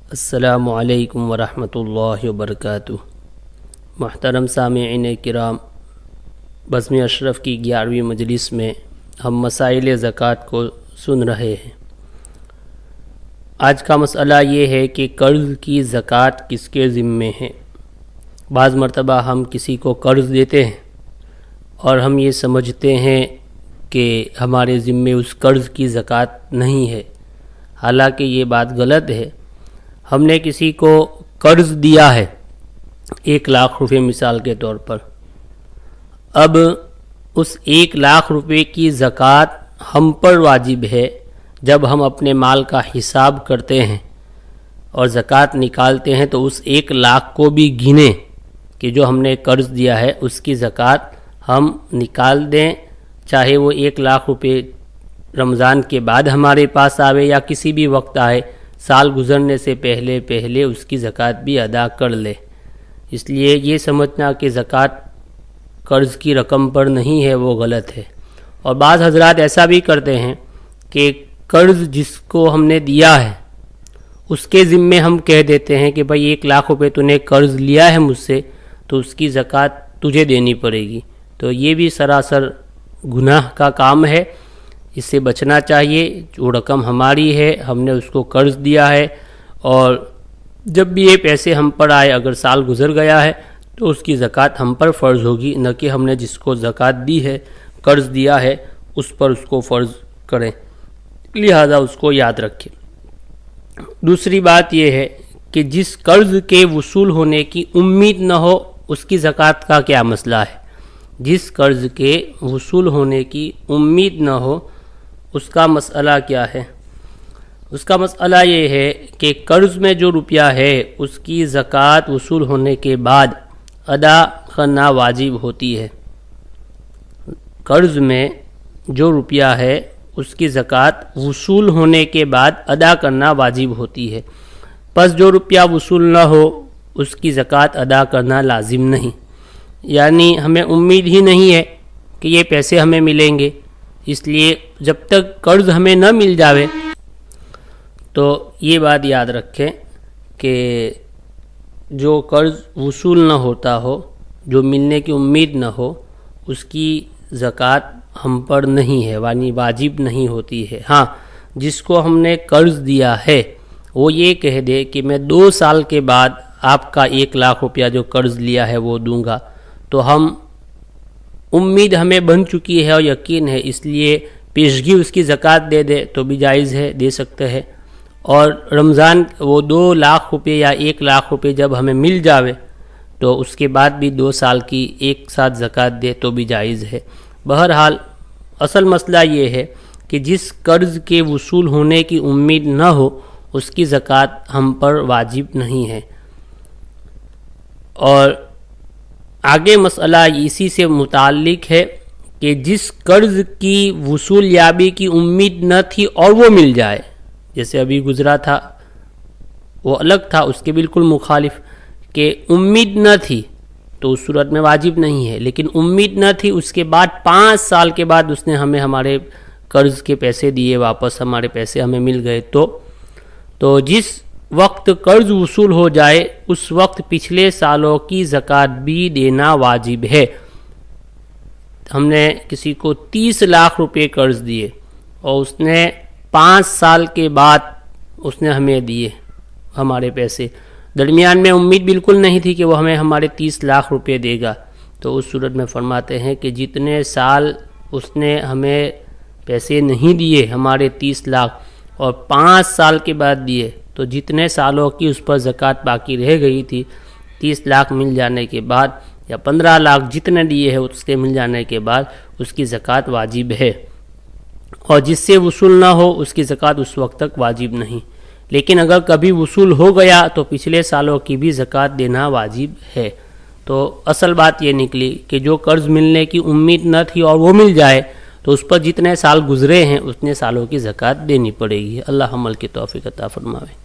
السلام علیکم ورحمۃ اللہ وبرکاتہ۔ محترم سامعین کرام، بزم اشرف کی 11ویں مجلس میں ہم مسائل زکوٰۃ کو سن رہے ہیں۔ آج کا مسئلہ یہ ہے کہ قرض کی زکوٰۃ کس کے ذمے ہے۔ بعض مرتبہ ہم کسی کو قرض دیتے ہیں اور ہم یہ سمجھتے ہیں کہ ہمارے ذمے اس قرض کی زکوٰۃ نہیں ہے، حالانکہ یہ بات غلط ہے۔ ہم نے کسی کو قرض دیا ہے 1 لاکھ روپے مثال کے طور پر، اب اس 1 لاکھ روپے کی زکوٰۃ ہم پر واجب ہے جب ہم اپنے مال کا حساب کرتے ہیں اور زکوٰۃ نکالتے ہیں تو اس 1 لاکھ کو بھی گنیں کہ جو ہم نے قرض دیا ہے اس کی زکوٰۃ ہم نکال دیں، چاہے وہ 1 لاکھ روپے رمضان کے بعد ہمارے پاس آوے یا کسی بھی وقت آئے، سال گزرنے سے پہلے اس کی زکوٰۃ بھی ادا کر لے۔ اس لیے یہ سمجھنا کہ زکوٰۃ قرض کی رقم پر نہیں ہے وہ غلط ہے۔ اور بعض حضرات ایسا بھی کرتے ہیں کہ قرض جس کو ہم نے دیا ہے اس کے ذمے ہم کہہ دیتے ہیں کہ بھائی 1 لاکھ روپے تو نے قرض لیا ہے مجھ سے تو اس کی زکوٰۃ تجھے دینی پڑے گی، تو یہ بھی سراسر گناہ کا کام ہے۔ اس سے بچنا چاہیے۔ جو رقم ہماری ہے، ہم نے اس کو قرض دیا ہے اور جب بھی یہ پیسے ہم پر آئے، اگر سال گزر گیا ہے تو اس کی زکوٰۃ ہم پر فرض ہوگی، نہ کہ ہم نے جس کو زکوٰۃ دی ہے، قرض دیا ہے، اس پر اس کو فرض کریں، لہذا اس کو یاد رکھیں۔ دوسری بات یہ ہے کہ جس قرض کے وصول ہونے کی امید نہ ہو اس کی زکوٰۃ کا کیا مسئلہ ہے۔ جس قرض کے وصول ہونے کی امید نہ ہو اس کا مسئلہ کیا ہے؟ اس کا مسئلہ یہ ہے کہ قرض میں جو روپیہ ہے اس کی زکوٰۃ وصول ہونے کے بعد ادا کرنا واجب ہوتی ہے۔ قرض میں جو روپیہ ہے اس کی زکوٰۃ وصول ہونے کے بعد ادا کرنا واجب ہوتی ہے۔ پس جو روپیہ وصول نہ ہو اس کی زکوٰۃ ادا کرنا لازم نہیں، یعنی ہمیں امید ہی نہیں ہے کہ یہ پیسے ہمیں ملیں گے، اس لیے جب تک قرض ہمیں نہ مل جاوے تو یہ بات یاد رکھیں کہ جو قرض وصول نہ ہوتا ہو، جو ملنے کی امید نہ ہو، اس کی زکوٰۃ ہم پر نہیں ہے، یعنی واجب نہیں ہوتی ہے۔ ہاں، جس کو ہم نے قرض دیا ہے وہ یہ کہہ دے کہ میں 2 سال کے بعد آپ کا 1 لاکھ روپیہ جو قرض لیا ہے وہ دوں گا، تو ہم امید ہمیں بن چکی ہے اور یقین ہے، اس لیے پیشگی اس کی زکوٰۃ دے دے تو بھی جائز ہے، دے سکتے ہیں۔ اور رمضان وہ 2 لاکھ روپے یا 1 لاکھ روپے جب ہمیں مل جاوے تو اس کے بعد بھی 2 سال کی ایک ساتھ زکوٰۃ دے تو بھی جائز ہے۔ بہرحال اصل مسئلہ یہ ہے کہ جس قرض کے وصول ہونے کی امید نہ ہو اس کی زکوٰۃ ہم پر واجب نہیں ہے۔ اور آگے مسئلہ اسی سے متعلق ہے کہ جس قرض کی وصول یابی کی امید نہ تھی اور وہ مل جائے، جیسے ابھی گزرا تھا وہ الگ تھا، اس کے بالکل مخالف کہ امید نہ تھی تو اس صورت میں واجب نہیں ہے، لیکن امید نہ تھی، اس کے بعد 5 سال کے بعد اس نے ہمیں ہمارے قرض کے پیسے دیے واپس، ہمارے پیسے ہمیں مل گئے، تو جس وقت قرض وصول ہو جائے اس وقت پچھلے سالوں کی زکوٰۃ بھی دینا واجب ہے۔ ہم نے کسی کو 30 لاکھ روپے قرض دیے اور اس نے 5 سال کے بعد اس نے ہمیں دیے ہمارے پیسے، درمیان میں امید بالکل نہیں تھی کہ وہ ہمیں ہمارے 30 لاکھ روپے دے گا، تو اس صورت میں فرماتے ہیں کہ جتنے سال اس نے ہمیں پیسے نہیں دیے ہمارے 30 لاکھ اور 5 سال کے بعد دیے، تو جتنے سالوں کی اس پر زکوٰۃ باقی رہ گئی تھی 30 لاکھ مل جانے کے بعد یا 15 لاکھ جتنے دیے ہیں اس کے مل جانے کے بعد اس کی زکوٰۃ واجب ہے، اور جس سے وصول نہ ہو اس کی زکوٰۃ اس وقت تک واجب نہیں۔ لیکن اگر کبھی وصول ہو گیا تو پچھلے سالوں کی بھی زکوٰۃ دینا واجب ہے۔ تو اصل بات یہ نکلی کہ جو قرض ملنے کی امید نہ تھی اور وہ مل جائے تو اس پر جتنے سال گزرے ہیں اتنے سالوں کی زکوٰۃ دینی پڑے گی۔ اللہ عمل کی توفیق عطا فرمائے۔